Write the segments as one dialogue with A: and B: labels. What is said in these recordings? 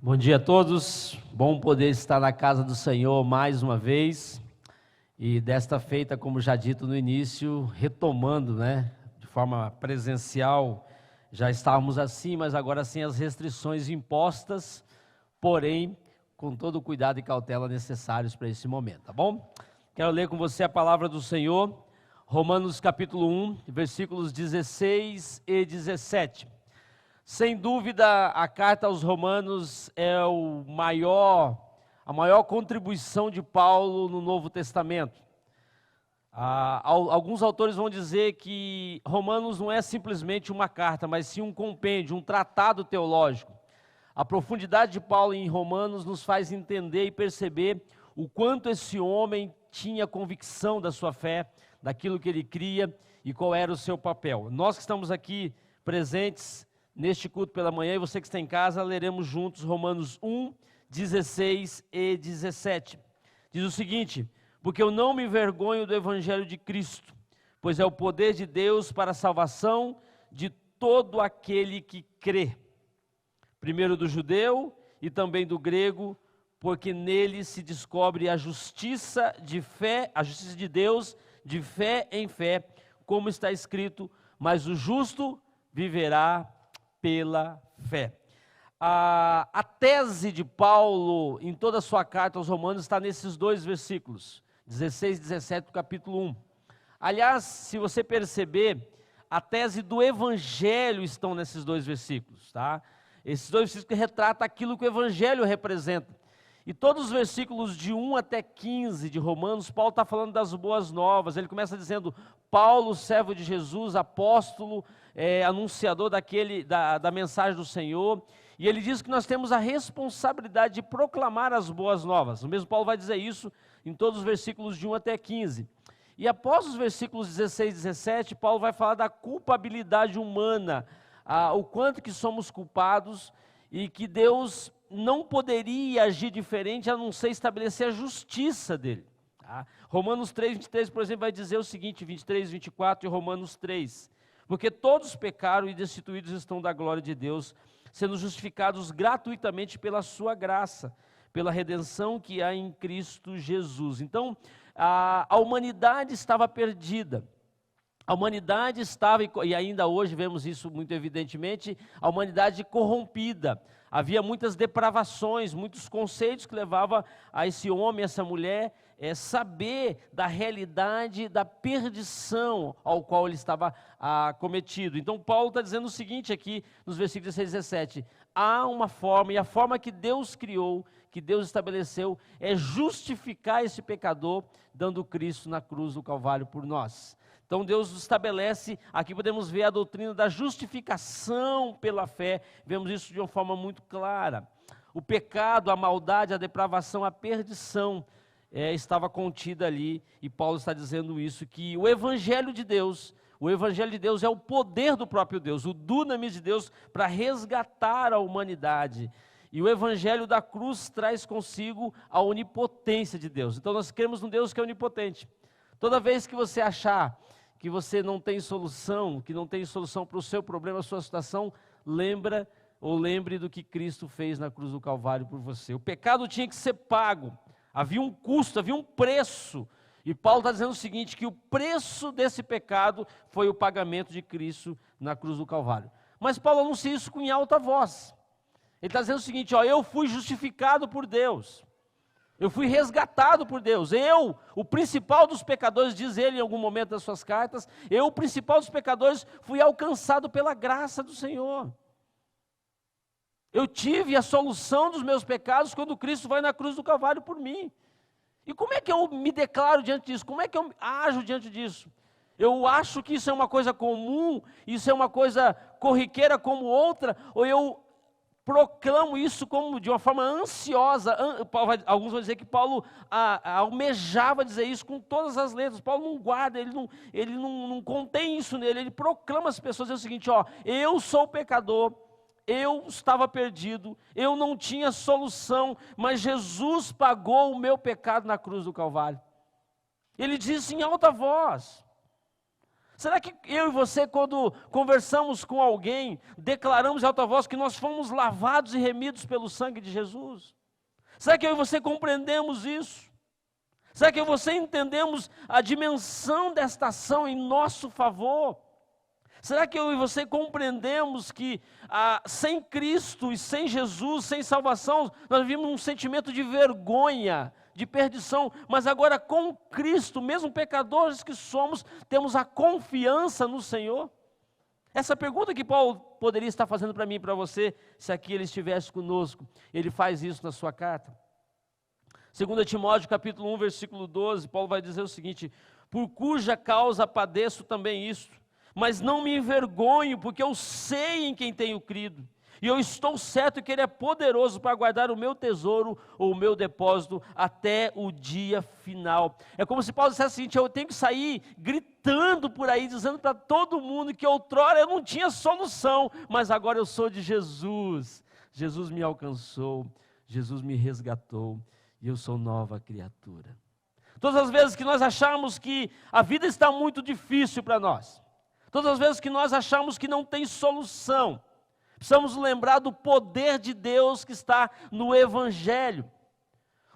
A: Bom dia a todos, bom poder estar na casa do Senhor mais uma vez, e desta feita, como já dito no início, retomando, de forma presencial. Já estávamos assim, mas agora sem as restrições impostas, porém, com todo o cuidado e cautela necessários para esse momento, tá bom? Quero ler com você a palavra do Senhor, Romanos capítulo 1, versículos 16 e 17. Sem dúvida, a carta aos Romanos é a maior contribuição de Paulo no Novo Testamento. Alguns autores vão dizer que Romanos não é simplesmente uma carta, mas sim um compêndio, um tratado teológico. A profundidade de Paulo em Romanos nos faz entender e perceber o quanto esse homem tinha convicção da sua fé, daquilo que ele cria e qual era o seu papel. Nós que estamos aqui presentes neste culto pela manhã, e você que está em casa, leremos juntos Romanos 1, 16 e 17. Diz o seguinte: porque eu não me envergonho do evangelho de Cristo, pois é o poder de Deus para a salvação de todo aquele que crê, primeiro do judeu e também do grego, porque nele se descobre a justiça de fé, a justiça de Deus, de fé em fé, como está escrito: mas o justo viverá pela fé. A tese de Paulo em toda a sua carta aos Romanos está nesses dois versículos, 16 e 17 do capítulo 1. Aliás, se você perceber, a tese do Evangelho estão nesses dois versículos, tá? Esses dois versículos retratam aquilo que o Evangelho representa. E todos os versículos de 1 até 15 de Romanos, Paulo está falando das boas novas. Ele começa dizendo: Paulo, servo de Jesus, apóstolo, anunciador da mensagem do Senhor. E ele diz que nós temos a responsabilidade de proclamar as boas novas. O mesmo Paulo vai dizer isso em todos os versículos de 1 até 15. E após os versículos 16 e 17, Paulo vai falar da culpabilidade humana, o quanto que somos culpados e que Deus não poderia agir diferente a não ser estabelecer a justiça dele. Tá? Romanos 3, 23, por exemplo, vai dizer o seguinte, 23, 24 de Romanos 3. Porque todos pecaram e destituídos estão da glória de Deus, sendo justificados gratuitamente pela sua graça, pela redenção que há em Cristo Jesus. Então, a humanidade estava perdida. A humanidade estava, e ainda hoje vemos isso muito evidentemente, a humanidade corrompida. Havia muitas depravações, muitos conceitos que levavam a esse homem, essa mulher, saber da realidade da perdição ao qual ele estava cometido. Então Paulo está dizendo o seguinte aqui nos versículos 16 e 17: há uma forma, e a forma que Deus criou, que Deus estabeleceu, é justificar esse pecador, dando Cristo na cruz do Calvário por nós. Então Deus estabelece, aqui podemos ver a doutrina da justificação pela fé, vemos isso de uma forma muito clara. O pecado, a maldade, a depravação, a perdição estava contida ali, e Paulo está dizendo isso, que o Evangelho de Deus é o poder do próprio Deus, o dunamis de Deus para resgatar a humanidade. E o Evangelho da cruz traz consigo a onipotência de Deus. Então nós cremos num Deus que é onipotente. Toda vez que você achar que você não tem solução, que não tem solução para o seu problema, a sua situação, lembre do que Cristo fez na cruz do Calvário por você. O pecado tinha que ser pago, havia um custo, havia um preço. E Paulo está dizendo o seguinte, que o preço desse pecado foi o pagamento de Cristo na cruz do Calvário. Mas Paulo anuncia isso em alta voz. Ele está dizendo o seguinte: eu fui justificado por Deus. Eu fui resgatado por Deus. O principal dos pecadores, diz ele em algum momento das suas cartas, o principal dos pecadores, fui alcançado pela graça do Senhor. Eu tive a solução dos meus pecados quando Cristo vai na cruz do Calvário por mim. E como é que eu me declaro diante disso? Como é que eu ajo diante disso? Eu acho que isso é uma coisa comum, isso é uma coisa corriqueira como outra, ou eu proclamo isso como de uma forma ansiosa? Alguns vão dizer que Paulo almejava dizer isso com todas as letras. Paulo não guarda, ele não contém isso nele, ele proclama às pessoas o seguinte: eu sou pecador, eu estava perdido, eu não tinha solução, mas Jesus pagou o meu pecado na cruz do Calvário. Ele diz isso em alta voz. Será que eu e você, quando conversamos com alguém, declaramos em alta voz que nós fomos lavados e remidos pelo sangue de Jesus? Será que eu e você compreendemos isso? Será que eu e você entendemos a dimensão desta ação em nosso favor? Será que eu e você compreendemos que sem Cristo e sem Jesus, sem salvação, nós vivemos um sentimento de vergonha, de perdição, mas agora com Cristo, mesmo pecadores que somos, temos a confiança no Senhor? Essa pergunta que Paulo poderia estar fazendo para mim e para você, se aqui ele estivesse conosco, ele faz isso na sua carta. 2 Timóteo capítulo 1, versículo 12, Paulo vai dizer o seguinte: por cuja causa padeço também isto, mas não me envergonho, porque eu sei em quem tenho crido, e eu estou certo que Ele é poderoso para guardar o meu tesouro ou o meu depósito até o dia final. É como se Paulo dissesse o seguinte: eu tenho que sair gritando por aí, dizendo para todo mundo que outrora eu não tinha solução, mas agora eu sou de Jesus. Jesus me alcançou, Jesus me resgatou, e eu sou nova criatura. Todas as vezes que nós achamos que a vida está muito difícil para nós, todas as vezes que nós achamos que não tem solução, precisamos lembrar do poder de Deus que está no Evangelho.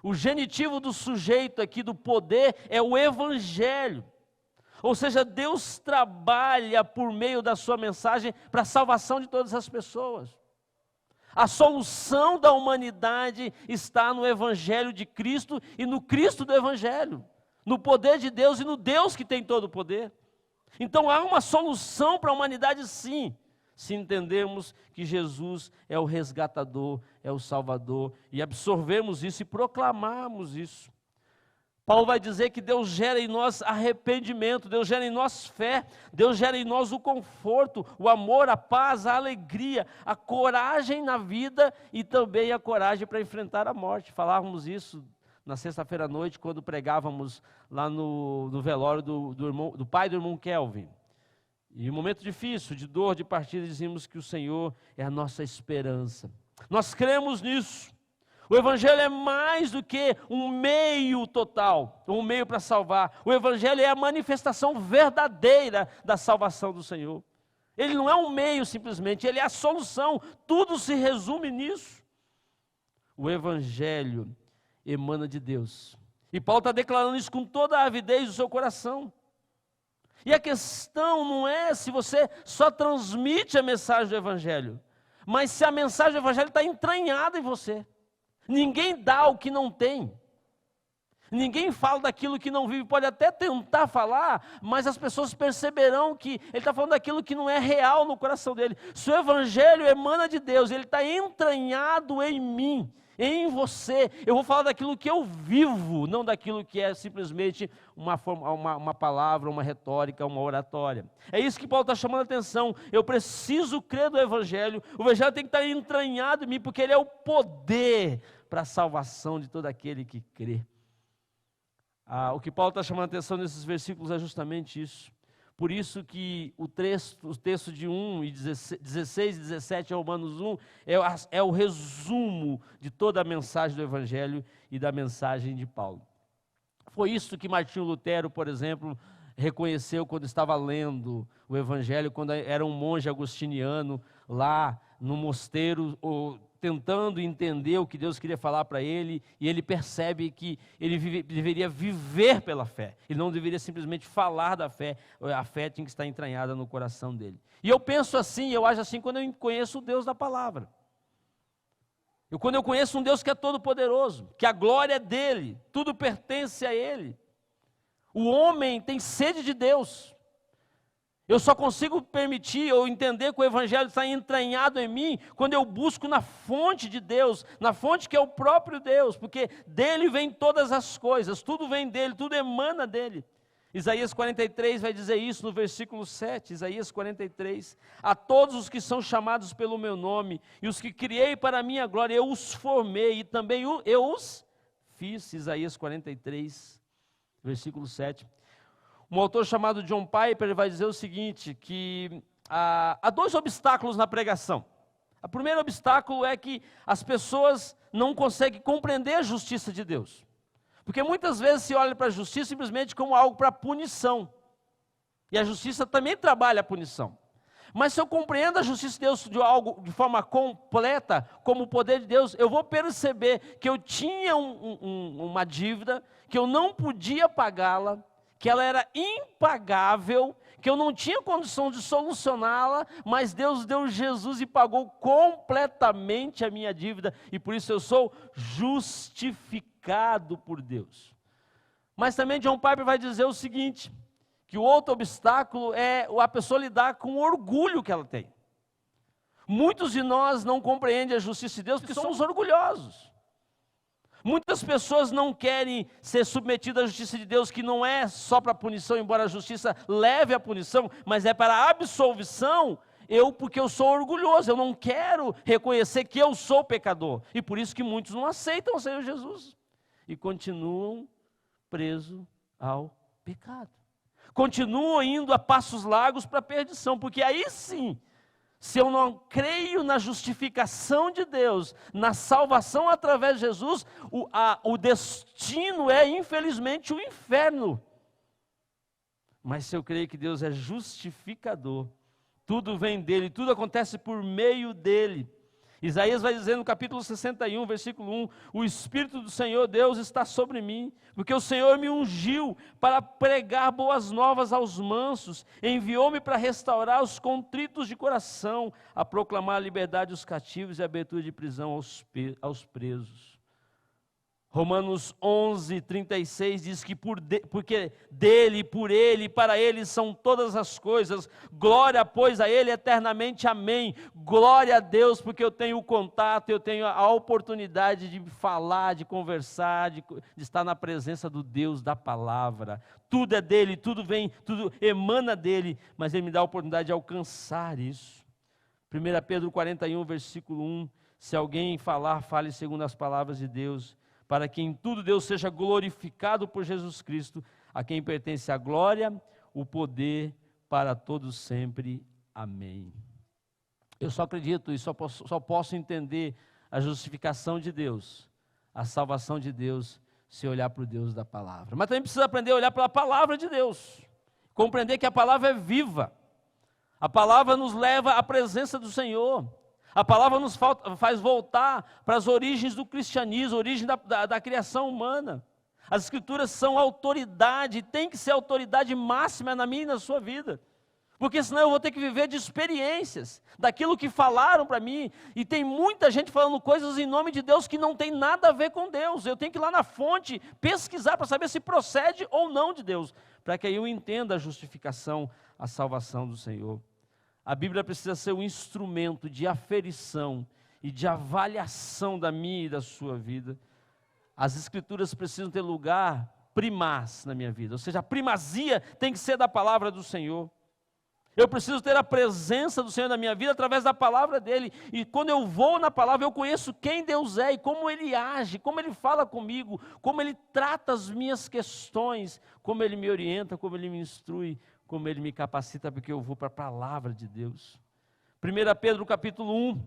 A: O genitivo do sujeito aqui, do poder, é o Evangelho. Ou seja, Deus trabalha por meio da sua mensagem para a salvação de todas as pessoas. A solução da humanidade está no Evangelho de Cristo e no Cristo do Evangelho, no poder de Deus e no Deus que tem todo o poder. Então há uma solução para a humanidade, sim, se entendermos que Jesus é o resgatador, é o salvador, e absorvermos isso e proclamarmos isso. Paulo vai dizer que Deus gera em nós arrependimento, Deus gera em nós fé, Deus gera em nós o conforto, o amor, a paz, a alegria, a coragem na vida e também a coragem para enfrentar a morte. Falávamos isso na sexta-feira à noite, quando pregávamos lá no velório do pai do irmão Kelvin. E em um momento difícil, de dor, de partida, dizíamos que o Senhor é a nossa esperança. Nós cremos nisso. O Evangelho é mais do que um meio total, um meio para salvar. O Evangelho é a manifestação verdadeira da salvação do Senhor. Ele não é um meio simplesmente, ele é a solução. Tudo se resume nisso. O Evangelho emana de Deus. E Paulo está declarando isso com toda a avidez do seu coração. E a questão não é se você só transmite a mensagem do Evangelho, mas se a mensagem do Evangelho está entranhada em você. Ninguém dá o que não tem. Ninguém fala daquilo que não vive. Pode até tentar falar, mas as pessoas perceberão que ele está falando daquilo que não é real no coração dele. Se o Evangelho emana de Deus, ele está entranhado em mim, em você. Eu vou falar daquilo que eu vivo, não daquilo que é simplesmente uma palavra, uma retórica, uma oratória. É isso que Paulo está chamando a atenção. Eu preciso crer no Evangelho. O Evangelho tem que estar entranhado em mim, porque ele é o poder para a salvação de todo aquele que crê. O que Paulo está chamando a atenção nesses versículos é justamente isso. Por isso que o texto de 1 e 16 e 17 Romanos 1 é o resumo de toda a mensagem do Evangelho e da mensagem de Paulo. Foi isso que Martinho Lutero, por exemplo, reconheceu quando estava lendo o Evangelho, quando era um monge agostiniano lá no mosteiro, tentando entender o que Deus queria falar para ele, e ele percebe que ele deveria viver pela fé, ele não deveria simplesmente falar da fé, a fé tinha que estar entranhada no coração dele. E eu penso assim, eu acho assim quando eu conheço o Deus da palavra. Quando eu conheço um Deus que é todo poderoso, que a glória é dele, tudo pertence a ele. O homem tem sede de Deus. Eu só consigo permitir ou entender que o Evangelho está entranhado em mim quando eu busco na fonte de Deus, na fonte que é o próprio Deus, porque dele vem todas as coisas, tudo vem dele, tudo emana dele. Isaías 43 vai dizer isso no versículo 7, Isaías 43, a todos os que são chamados pelo meu nome, e os que criei para a minha glória, eu os formei, e também eu os fiz, Isaías 43, versículo 7. Um autor chamado John Piper ele vai dizer o seguinte, que há dois obstáculos na pregação. O primeiro obstáculo é que as pessoas não conseguem compreender a justiça de Deus. Porque muitas vezes se olha para a justiça simplesmente como algo para punição. E a justiça também trabalha a punição. Mas se eu compreendo a justiça de Deus de forma completa, como o poder de Deus, eu vou perceber que eu tinha uma dívida, que eu não podia pagá-la, que ela era impagável, que eu não tinha condição de solucioná-la, mas Deus deu Jesus e pagou completamente a minha dívida, e por isso eu sou justificado por Deus. Mas também John Piper vai dizer o seguinte, que o outro obstáculo é a pessoa lidar com o orgulho que ela tem. Muitos de nós não compreendem a justiça de Deus porque somos orgulhosos. Muitas pessoas não querem ser submetidas à justiça de Deus, que não é só para punição, embora a justiça leve à punição, mas é para a absolvição. Porque eu sou orgulhoso, eu não quero reconhecer que eu sou pecador. E por isso que muitos não aceitam o Senhor Jesus. E continuam presos ao pecado. Continuam indo a passos largos para a perdição, porque aí sim, se eu não creio na justificação de Deus, na salvação através de Jesus, o destino é infelizmente o inferno. Mas se eu creio que Deus é justificador, tudo vem dele, tudo acontece por meio dele. Isaías vai dizer no capítulo 61, versículo 1, o Espírito do Senhor Deus está sobre mim, porque o Senhor me ungiu para pregar boas novas aos mansos, enviou-me para restaurar os contritos de coração, a proclamar a liberdade aos cativos e a abertura de prisão aos presos. Romanos 11, 36 diz que porque dele, por ele, para ele são todas as coisas, glória pois a ele eternamente, amém. Glória a Deus, porque eu tenho o contato, eu tenho a oportunidade de falar, de conversar, de estar na presença do Deus da palavra. Tudo é dele, tudo vem, tudo emana dele, mas ele me dá a oportunidade de alcançar isso. 1 Pedro 41, versículo 1, se alguém falar, fale segundo as palavras de Deus, para que em tudo Deus seja glorificado por Jesus Cristo, a quem pertence a glória, o poder para todos sempre. Amém. Eu só acredito e só posso entender a justificação de Deus, a salvação de Deus, se olhar para o Deus da palavra. Mas também precisa aprender a olhar para a palavra de Deus, compreender que a palavra é viva, a palavra nos leva à presença do Senhor. A palavra nos faz voltar para as origens do cristianismo, a origem da criação humana. As escrituras são autoridade, tem que ser autoridade máxima na minha e na sua vida. Porque senão eu vou ter que viver de experiências, daquilo que falaram para mim. E tem muita gente falando coisas em nome de Deus que não tem nada a ver com Deus. Eu tenho que ir lá na fonte, pesquisar para saber se procede ou não de Deus. Para que aí eu entenda a justificação, a salvação do Senhor. A Bíblia precisa ser um instrumento de aferição e de avaliação da minha e da sua vida. As Escrituras precisam ter lugar primaz na minha vida, ou seja, a primazia tem que ser da palavra do Senhor. Eu preciso ter a presença do Senhor na minha vida através da palavra dEle, e quando eu vou na palavra eu conheço quem Deus é e como Ele age, como Ele fala comigo, como Ele trata as minhas questões, como Ele me orienta, como Ele me instrui, como Ele me capacita, porque eu vou para a palavra de Deus. 1 Pedro capítulo 1,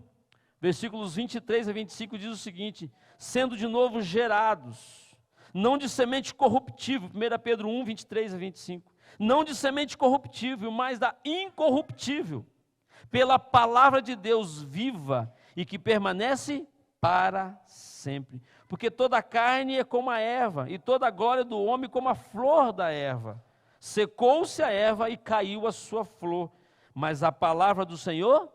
A: versículos 23 a 25 diz o seguinte, sendo de novo gerados, não de semente corruptível, 1 Pedro 1, 23 a 25, não de semente corruptível, mas da incorruptível, pela palavra de Deus viva e que permanece para sempre. Porque toda a carne é como a erva, e toda a glória do homem como a flor da erva. Secou-se a erva e caiu a sua flor, mas a palavra do Senhor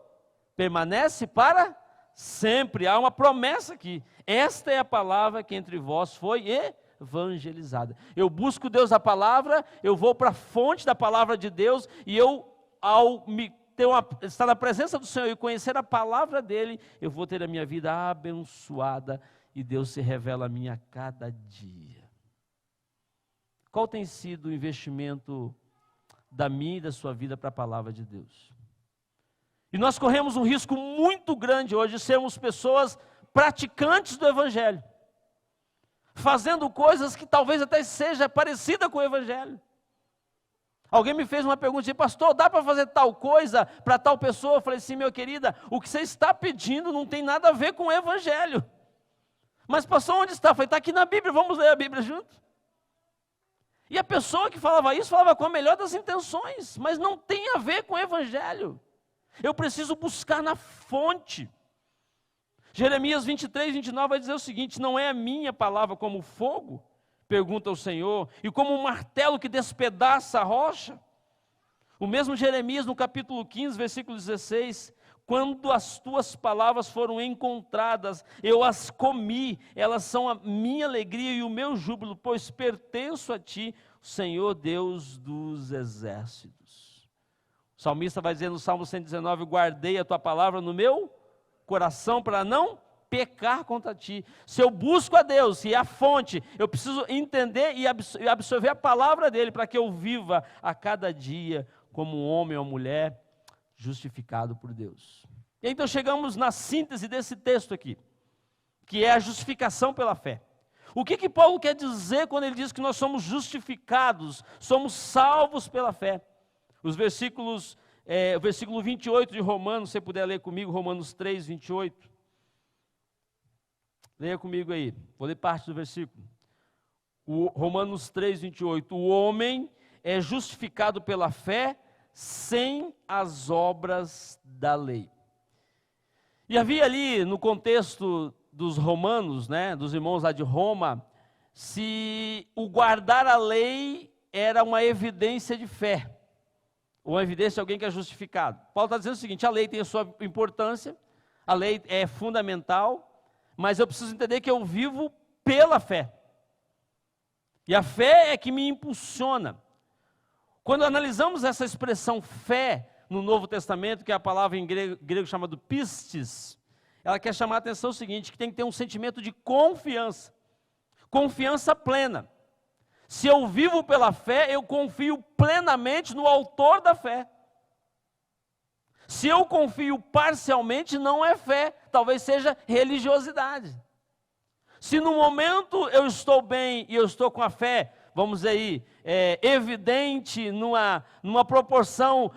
A: permanece para sempre. Há uma promessa aqui. Esta é a palavra que entre vós foi evangelizada. Eu busco Deus da palavra, eu vou para a fonte da palavra de Deus, e eu, ao estar na presença do Senhor e conhecer a palavra dEle, eu vou ter a minha vida abençoada, e Deus se revela a mim a cada dia. Qual tem sido o investimento da minha e da sua vida para a palavra de Deus? E nós corremos um risco muito grande hoje de sermos pessoas praticantes do Evangelho, fazendo coisas que talvez até seja parecida com o Evangelho. Alguém me fez uma pergunta, disse, pastor, dá para fazer tal coisa para tal pessoa? Eu falei assim, meu querida, o que você está pedindo não tem nada a ver com o Evangelho. Mas pastor, onde está? Eu falei, está aqui na Bíblia, vamos ler a Bíblia junto. E a pessoa que falava isso, falava com a melhor das intenções, mas não tem a ver com o evangelho. Eu preciso buscar na fonte. Jeremias 23, 29 vai dizer o seguinte: não é a minha palavra como fogo? Pergunta o Senhor, e como um martelo que despedaça a rocha? O mesmo Jeremias, no capítulo 15, versículo 16, quando as tuas palavras foram encontradas, eu as comi, elas são a minha alegria e o meu júbilo, pois pertenço a ti, Senhor Deus dos exércitos. O salmista vai dizer no Salmo 119, guardei a tua palavra no meu coração para não pecar contra ti. Se eu busco a Deus e a fonte, eu preciso entender e absorver a palavra dele para que eu viva a cada dia como um homem ou mulher justificado por Deus. E então chegamos na síntese desse texto aqui, que é a justificação pela fé. O que Paulo quer dizer quando ele diz que nós somos justificados, somos salvos pela fé? O versículo 28 de Romanos, se você puder ler comigo, Romanos 3, 28. Leia comigo aí, vou ler parte do versículo. Romanos 3, 28. O homem é justificado pela fé sem as obras da lei. E havia ali no contexto dos romanos, dos irmãos lá de Roma, se o guardar a lei era uma evidência de fé, ou uma evidência de alguém que é justificado. Paulo está dizendo o seguinte: a lei tem a sua importância, a lei é fundamental, mas eu preciso entender que eu vivo pela fé. E a fé é que me impulsiona. Quando analisamos essa expressão fé no Novo Testamento, que é a palavra em grego chamada pistis, ela quer chamar a atenção o seguinte, que tem que ter um sentimento de confiança, confiança plena. Se eu vivo pela fé, eu confio plenamente no autor da fé. Se eu confio parcialmente, não é fé, talvez seja religiosidade. Se no momento eu estou bem e eu estou com a fé, vamos dizer aí, evidente, numa proporção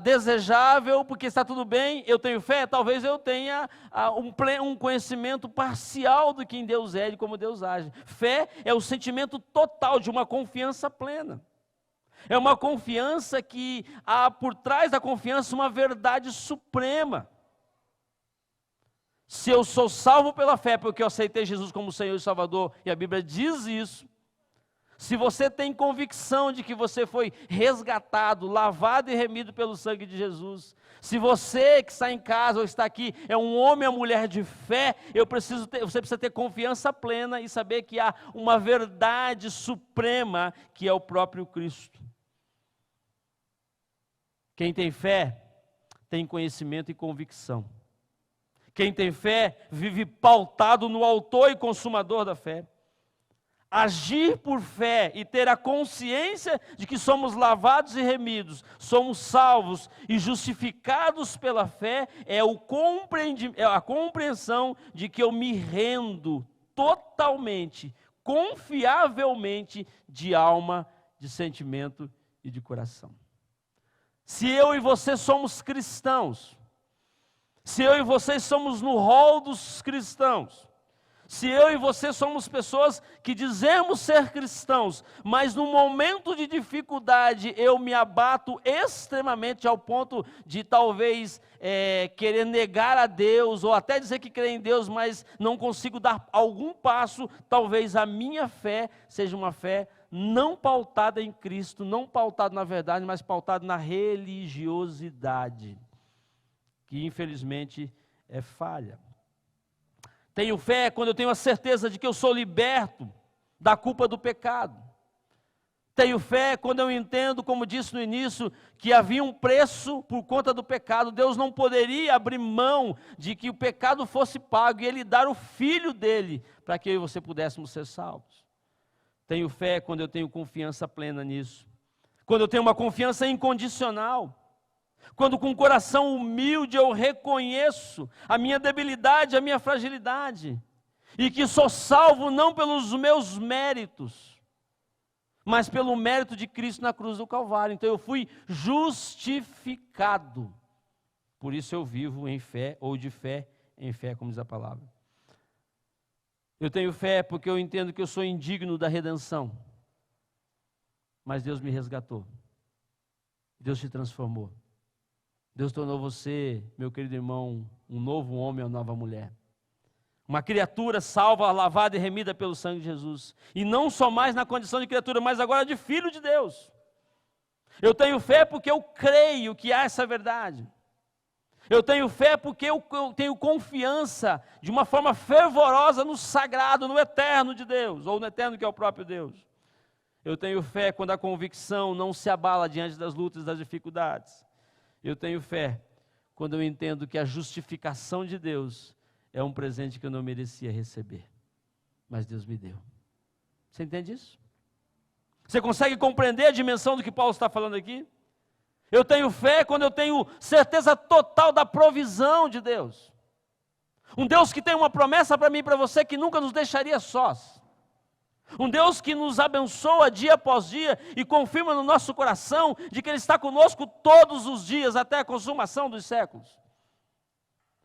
A: desejável, porque está tudo bem, eu tenho fé, talvez eu tenha um conhecimento parcial do que em Deus é e de como Deus age. Fé é o sentimento total de uma confiança plena. É uma confiança que há por trás da confiança uma verdade suprema. Se eu sou salvo pela fé, porque eu aceitei Jesus como Senhor e Salvador, e a Bíblia diz isso, se você tem convicção de que você foi resgatado, lavado e remido pelo sangue de Jesus, se você que está em casa ou está aqui é um homem ou mulher de fé, você precisa ter confiança plena e saber que há uma verdade suprema que é o próprio Cristo. Quem tem fé tem conhecimento e convicção. Quem tem fé vive pautado no autor e consumador da fé. Agir por fé e ter a consciência de que somos lavados e remidos, somos salvos e justificados pela fé, é a compreensão de que eu me rendo totalmente, confiavelmente, de alma, de sentimento e de coração. Se eu e você somos cristãos, se eu e você somos no rol dos cristãos, se eu e você somos pessoas que dizemos ser cristãos, mas no momento de dificuldade eu me abato extremamente ao ponto de talvez querer negar a Deus, ou até dizer que creio em Deus, mas não consigo dar algum passo, talvez a minha fé seja uma fé não pautada em Cristo, não pautada na verdade, mas pautada na religiosidade, que infelizmente é falha. Tenho fé quando eu tenho a certeza de que eu sou liberto da culpa do pecado. Tenho fé quando eu entendo, como disse no início, que havia um preço por conta do pecado. Deus não poderia abrir mão de que o pecado fosse pago e Ele dar o Filho dele para que eu e você pudéssemos ser salvos. Tenho fé quando eu tenho confiança plena nisso. Quando eu tenho uma confiança incondicional. Quando com o coração humilde eu reconheço a minha debilidade, a minha fragilidade, e que sou salvo não pelos meus méritos, mas pelo mérito de Cristo na cruz do Calvário. Então eu fui justificado, por isso eu vivo em fé, ou de fé em fé, como diz a palavra. Eu tenho fé porque eu entendo que eu sou indigno da redenção. mas Deus me resgatou. Deus te transformou. Deus tornou você, meu querido irmão, um novo homem ou nova mulher. Uma criatura salva, lavada e remida pelo sangue de Jesus. E não só mais na condição de criatura, mas agora de filho de Deus. Eu tenho fé porque eu creio que há essa verdade. Eu tenho fé porque eu tenho confiança de uma forma fervorosa no sagrado, no eterno de Deus, ou no eterno que é o próprio Deus. Eu tenho fé quando a convicção não se abala diante das lutas e das dificuldades. Eu tenho fé quando eu entendo que a justificação de Deus é um presente que eu não merecia receber, mas Deus me deu. Você entende isso? Você consegue compreender a dimensão do que Paulo está falando aqui? Eu tenho fé quando eu tenho certeza total da provisão de Deus. Um Deus que tem uma promessa para mim e para você que nunca nos deixaria sós. Um Deus que nos abençoa dia após dia e confirma no nosso coração de que Ele está conosco todos os dias até a consumação dos séculos.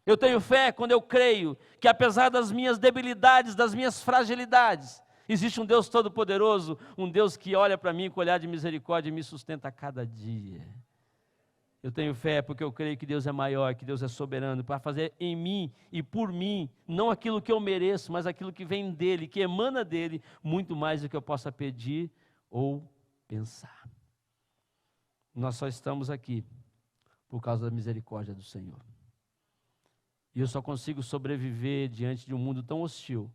A: Eu tenho fé quando eu creio que apesar das minhas debilidades, das minhas fragilidades, existe um Deus todo-poderoso, um Deus que olha para mim com olhar de misericórdia e me sustenta a cada dia. Eu tenho fé porque eu creio que Deus é maior, que Deus é soberano, para fazer em mim e por mim, não aquilo que eu mereço, mas aquilo que vem dEle, que emana dEle, muito mais do que eu possa pedir ou pensar. Nós só estamos aqui por causa da misericórdia do Senhor. E eu só consigo sobreviver diante de um mundo tão hostil,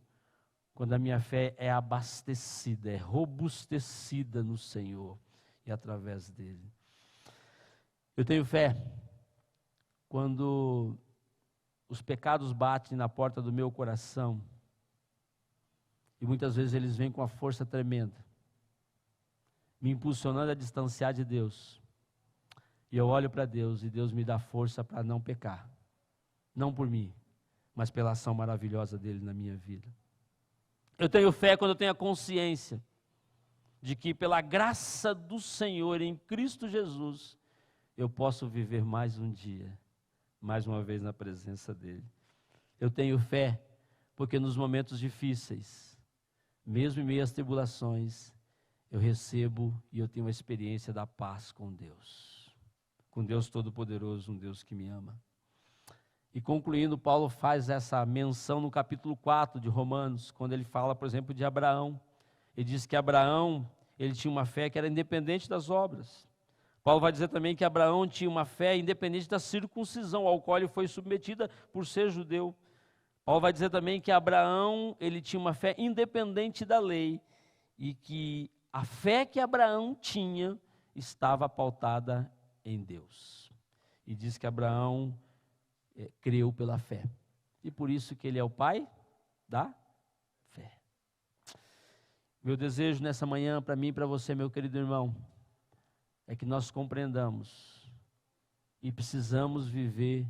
A: quando a minha fé é abastecida, é robustecida no Senhor e através dEle. Eu tenho fé quando os pecados batem na porta do meu coração e muitas vezes eles vêm com uma força tremenda, me impulsionando a distanciar de Deus. E eu olho para Deus e Deus me dá força para não pecar, não por mim, mas pela ação maravilhosa dEle na minha vida. Eu tenho fé quando eu tenho a consciência de que pela graça do Senhor em Cristo Jesus, eu posso viver mais um dia, mais uma vez na presença dEle. Eu tenho fé, porque nos momentos difíceis, mesmo em meio às tribulações, eu recebo e eu tenho uma experiência da paz com Deus Todo-Poderoso, um Deus que me ama. E concluindo, Paulo faz essa menção no capítulo 4 de Romanos, quando ele fala, por exemplo, de Abraão. Ele diz que Abraão, ele tinha uma fé que era independente das obras. Paulo vai dizer também que Abraão tinha uma fé independente da circuncisão, ao qual ele foi submetida por ser judeu. Paulo vai dizer também que Abraão, ele tinha uma fé independente da lei, e que a fé que Abraão tinha estava pautada em Deus. E diz que Abraão creu pela fé. E por isso que ele é o pai da fé. Meu desejo nessa manhã, para mim e para você, meu querido irmão, é que nós compreendamos e precisamos viver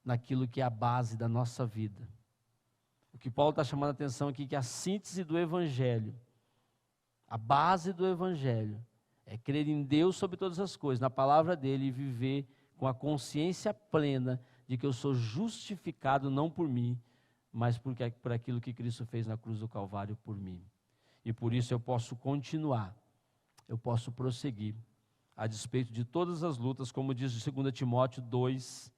A: naquilo que é a base da nossa vida. O que Paulo está chamando a atenção aqui, que a síntese do Evangelho, a base do Evangelho, é crer em Deus sobre todas as coisas, na palavra dEle, e viver com a consciência plena de que eu sou justificado não por mim, mas por aquilo que Cristo fez na cruz do Calvário por mim. E por isso eu posso continuar, eu posso prosseguir, a despeito de todas as lutas, como diz 2 Timóteo 2,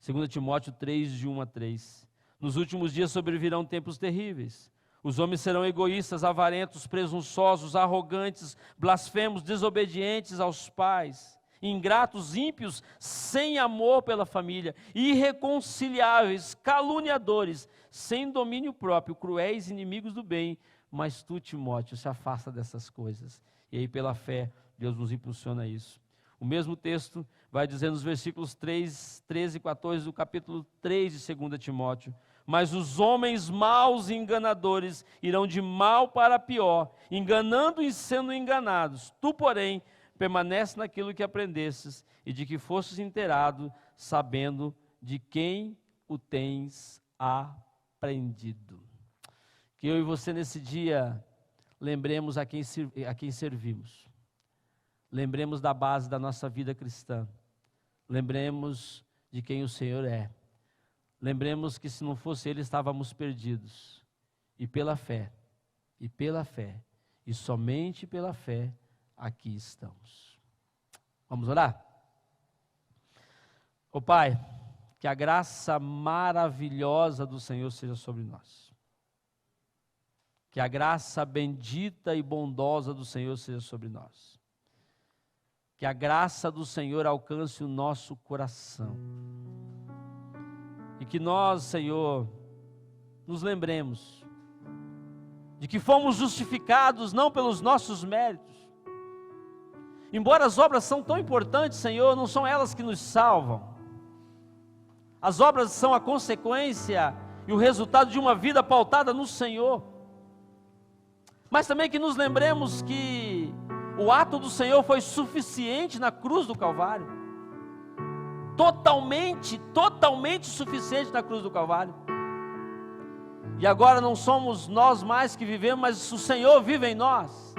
A: 2 Timóteo 3, de 1 a 3. Nos últimos dias sobrevirão tempos terríveis. Os homens serão egoístas, avarentos, presunçosos, arrogantes, blasfemos, desobedientes aos pais, ingratos, ímpios, sem amor pela família, irreconciliáveis, caluniadores, sem domínio próprio, cruéis, inimigos do bem. Mas tu, Timóteo, se afasta dessas coisas. E aí, pela fé, Deus nos impulsiona a isso. O mesmo texto vai dizer nos versículos 3, 13 e 14 do capítulo 3 de 2 Timóteo. Mas os homens maus e enganadores irão de mal para pior, enganando e sendo enganados. Tu, porém, permanece naquilo que aprendestes e de que fostes inteirado, sabendo de quem o tens aprendido. Que eu e você nesse dia lembremos a quem servimos. Lembremos da base da nossa vida cristã. Lembremos de quem o Senhor é. Lembremos que se não fosse Ele, estávamos perdidos. E pela fé, e somente pela fé, aqui estamos. Vamos orar? Ó Pai, que a graça maravilhosa do Senhor seja sobre nós. Que a graça bendita e bondosa do Senhor seja sobre nós. Que a graça do Senhor alcance o nosso coração. E que nós, Senhor, nos lembremos de que fomos justificados não pelos nossos méritos. Embora as obras são tão importantes, Senhor, não são elas que nos salvam. As obras são a consequência e o resultado de uma vida pautada no Senhor. Mas também que nos lembremos que o ato do Senhor foi suficiente na cruz do Calvário. Totalmente suficiente na cruz do Calvário. E agora não somos nós mais que vivemos, mas o Senhor vive em nós.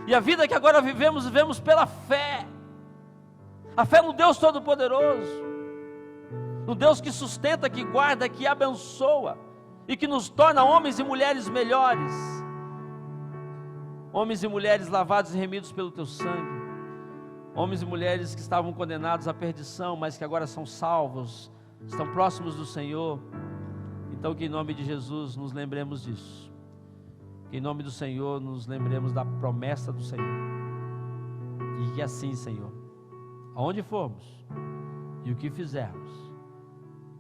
A: E a vida que agora vivemos pela fé. A fé no Deus Todo-Poderoso. No Deus que sustenta, que guarda, que abençoa. E que nos torna homens e mulheres melhores. Homens e mulheres lavados e remidos pelo Teu sangue. Homens e mulheres que estavam condenados à perdição, mas que agora são salvos, estão próximos do Senhor. Então que em nome de Jesus nos lembremos disso. Que em nome do Senhor nos lembremos da promessa do Senhor. E que assim, Senhor, aonde formos e o que fizermos,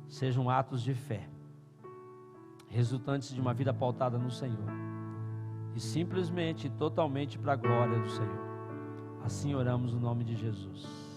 A: sejam atos de fé, resultantes de uma vida pautada no Senhor. E simplesmente e totalmente para a glória do Senhor. Assim oramos no nome de Jesus.